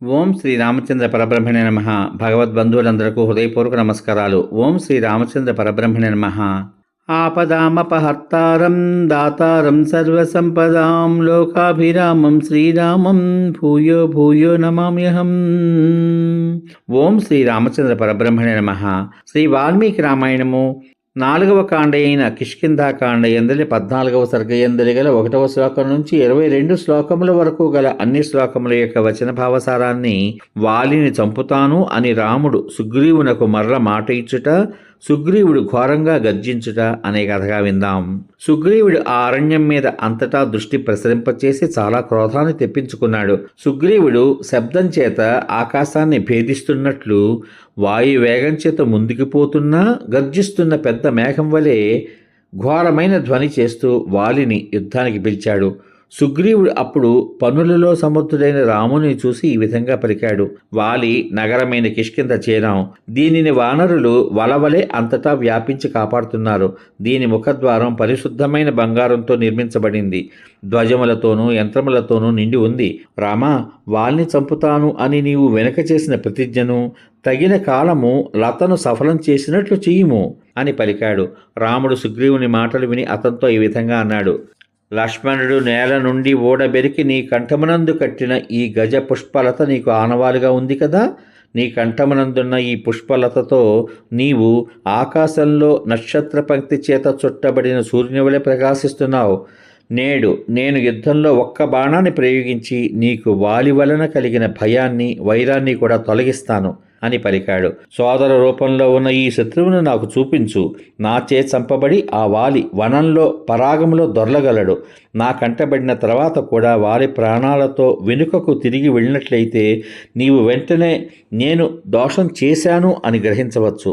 ఓం శ్రీ రామచంద్ర పరబ్రహ్మణే నమః. భగవద్బంధువులందరకు హృదయపూర్వక నమస్కారాలు. ఓం శ్రీ రామచంద్ర పరబ్రహ్మణే నమః. ఆపదామపహర్తారం దాతారం సర్వసంపదాం లోకాభిరామం శ్రీరామం భూయో భూయో నమామ్యహం. ఓం శ్రీ రామచంద్ర పరబ్రహ్మణే నమః. శ్రీ వాల్మీకి రామాయణము 4వ కాండ అయిన కిష్కింధాకాండ ఎందలి 14వ సర్గ ఎందలి గల 1వ శ్లోకం నుంచి 22 శ్లోకముల వరకు గల అన్ని శ్లోకముల యొక్క వచన భావసారాన్ని వాలిని చంపుతాను అని రాముడు సుగ్రీవునకు మరల మాట ఇచ్చుట, సుగ్రీవుడు ఘోరంగా గర్జించుట అనే కథగా విందాం. సుగ్రీవుడు ఆ అరణ్యం మీద అంతటా దృష్టి ప్రసరింపచేసి చాలా క్రోధాన్ని తెప్పించుకున్నాడు. సుగ్రీవుడు శబ్దం చేత ఆకాశాన్ని భేదిస్తున్నట్లు వాయు వేగం చేత ముందుకు పోతున్నా గర్జిస్తున్న పెద్ద మేఘం వలె ఘోరమైన ధ్వని చేస్తూ వాలిని యుద్ధానికి పిలిచాడు. సుగ్రీవుడు అప్పుడు పనులలో సముద్రుడైన రాముని చూసి ఈ విధంగా పలికాడు. వాలి నగరమైన కిష్కింధ చేరాం. దీనిని వానరులు వలవలే అంతటా వ్యాపించి కాపాడుతున్నారు. దీని ముఖద్వారం పరిశుద్ధమైన బంగారంతో నిర్మించబడింది. ధ్వజములతోనూ యంత్రములతోనూ నిండి ఉంది. రామా, వాల్ని చంపుతాను అని నీవు వెనుక చేసిన ప్రతిజ్ఞను తగిన కాలము లతను సఫలం చేసినట్లు చెయ్యుము అని పలికాడు. రాముడు సుగ్రీవుని మాటలు విని అతనితో ఈ విధంగా అన్నాడు. లక్ష్మణుడు నేల నుండి ఓడబెరికి నీ కంఠమునందు కట్టిన ఈ గజ పుష్పలత నీకు ఆనవాలుగా ఉంది కదా. నీ కంఠమునందున్న ఈ పుష్పలతతో నీవు ఆకాశంలో నక్షత్ర పంక్తి చేత చుట్టబడిన సూర్యుని వలె ప్రకాశిస్తున్నావు. నేడు నేను యుద్ధంలో ఒక్క బాణాన్ని ప్రయోగించి నీకు వాలి వలన కలిగిన భయాన్ని వైరాన్ని కూడా తొలగిస్తాను అని పలికాడు. సోదర రూపంలో ఉన్న ఈ శత్రువును నాకు చూపించు. నాచే చంపబడి ఆ వాలి వనంలో పరాగములో దొర్లగలడు. నా కంటబడిన తర్వాత కూడా వాలి ప్రాణాలతో వెనుకకు తిరిగి వెళ్ళినట్లయితే నీవు వెంటనే నేను దోషం చేశాను అని గ్రహించవచ్చు,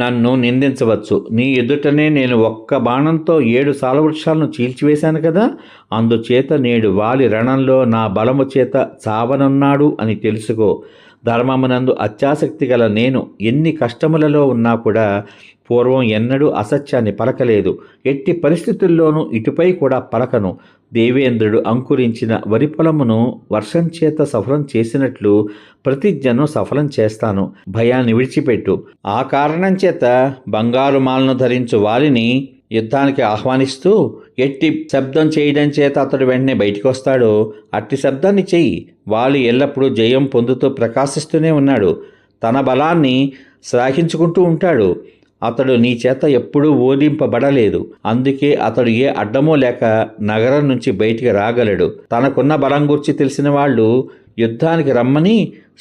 నన్ను నిందించవచ్చు. నీ ఎదుటనే నేను ఒక్క బాణంతో 7 సాలవృక్షాలను చీల్చివేశాను కదా. అందుచేత నేడు వాలి రణంలో నా బలము చేత చావనున్నాడు అని తెలుసుకో. ధర్మమునందు అత్యాసక్తి గల నేను ఎన్ని కష్టములలో ఉన్నా కూడా పూర్వం ఎన్నడూ అసత్యాన్ని పలకలేదు. ఎట్టి పరిస్థితుల్లోనూ ఇటుపై కూడా పలకను. దేవేంద్రుడు అంకురించిన వరి పొలమును వర్షం చేత సఫలం చేసినట్లు ప్రతిజ్ఞను సఫలం చేస్తాను. భయాన్ని విడిచిపెట్టు. ఆ కారణం చేత బంగారు మాలను ధరించు వాలిని యుద్ధానికి ఆహ్వానిస్తూ ఎట్టి శబ్దం చేయడం చేత అతడు వెంటనే బయటికి వస్తాడో అట్టి శబ్దాన్ని చెయ్యి. వాలి ఎల్లప్పుడూ జయం పొందుతూ ప్రకాశిస్తూనే ఉన్నాడు. తన బలాన్ని శ్లాఘించుకుంటూ ఉంటాడు. అతడు నీ చేత ఎప్పుడూ ఓడింపబడలేదు. అందుకే అతడు ఏ అడ్డమో లేక నగరం నుంచి బయటికి రాగలడు. తనకున్న బలం గురించి తెలిసిన వాళ్ళు యుద్ధానికి రమ్మని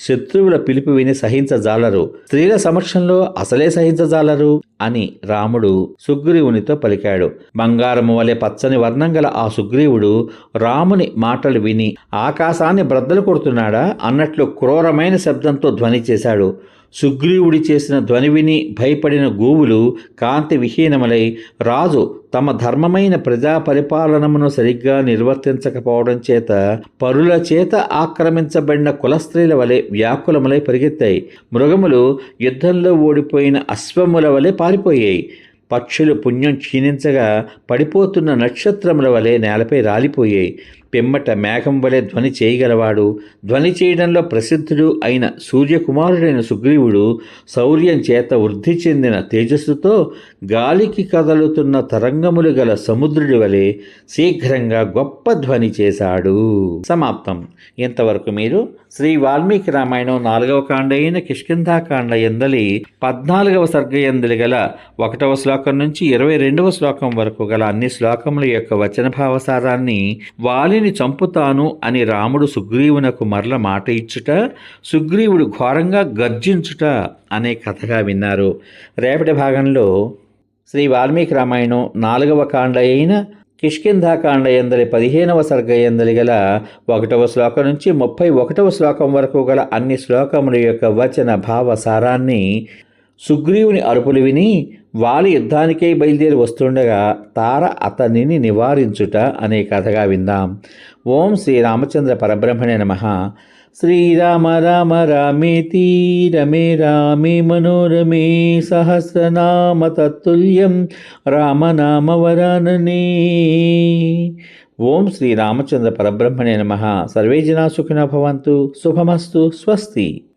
శత్రువుల పిలుపు విని సహించజాలరు. స్త్రీల సమక్షంలో అసలే సహించజాలరు అని రాముడు సుగ్రీవునితో పలికాడు. బంగారము వలె పచ్చని వర్ణం గల ఆ సుగ్రీవుడు రాముని మాటలు విని ఆకాశాన్ని బ్రద్దలు కొడుతున్నాడా అన్నట్లు క్రూరమైన శబ్దంతో ధ్వని చేశాడు. సుగ్రీవుడి చేసిన ధ్వని విని భయపడిన గోవులు కాంతి విహీనములై రాజు తమ ధర్మమైన ప్రజా పరిపాలనమును సరిగ్గా నిర్వర్తించకపోవడం చేత పరుల చేత ఆక్రమించబడిన కులస్త్రీల వలె వ్యాకులములై పరిగెత్తాయి. మృగములు యుద్ధంలో ఓడిపోయిన అశ్వముల వలె పారిపోయాయి. పక్షులు పుణ్యం క్షీణించగా పడిపోతున్న నక్షత్రముల వలె నేలపై రాలిపోయాయి. పిమ్మట మేఘం వలె ధ్వని చేయగలవాడు, ధ్వని చేయడంలో ప్రసిద్ధుడు అయిన సూర్యకుమారుడైన సుగ్రీవుడు శౌర్యం చేత వృద్ధి చెందిన తేజస్సుతో గాలికి కదలుతున్న తరంగములు గల సముద్రుడి వలె శీఘ్రంగా గొప్ప ధ్వని చేశాడు. సమాప్తం. ఇంతవరకు మీరు శ్రీ వాల్మీకి రామాయణం 4వ కాండ అయిన కిష్కింధాకాండ ఎందలి 14వ సర్గ ఎందలి గల 1వ శ్లోకం నుంచి 22వ శ్లోకం వరకు గల అన్ని శ్లోకముల యొక్క వచన భావసారాన్ని వాలిని చంపుతాను అని రాముడు సుగ్రీవునకు మరల మాట ఇచ్చుట, సుగ్రీవుడు ఘోరంగా గర్జించుట అనే కథగా విన్నారు. రేపటి భాగంలో శ్రీ వాల్మీకి రామాయణం 4వ కాండ అయిన కిష్కింధాకాండ ఎందలి 15వ సర్గ ఎందలి గల 1వ శ్లోకం నుంచి 31వ శ్లోకం వరకు గల అన్ని శ్లోకముల యొక్క వచన భావసారాన్ని సుగ్రీవుని అరుపులు విని వాలి యుద్ధానికై బయలుదేరి వస్తుండగా తార అతనిని నివారించుట అనే కథగా విందాం. ఓం శ్రీ రామచంద్ర పరబ్రహ్మణే నమః. శ్రీరామ రామ రామేతి రమే రామే మనోరమే సహస్రనామ తత్తుల్యం రామనామ వరాననే. ఓం శ్రీ రామచంద్ర పరబ్రహ్మణే నమః. సర్వే జనా సుఖినో భవంతు. శుభమస్తు. స్వస్తి.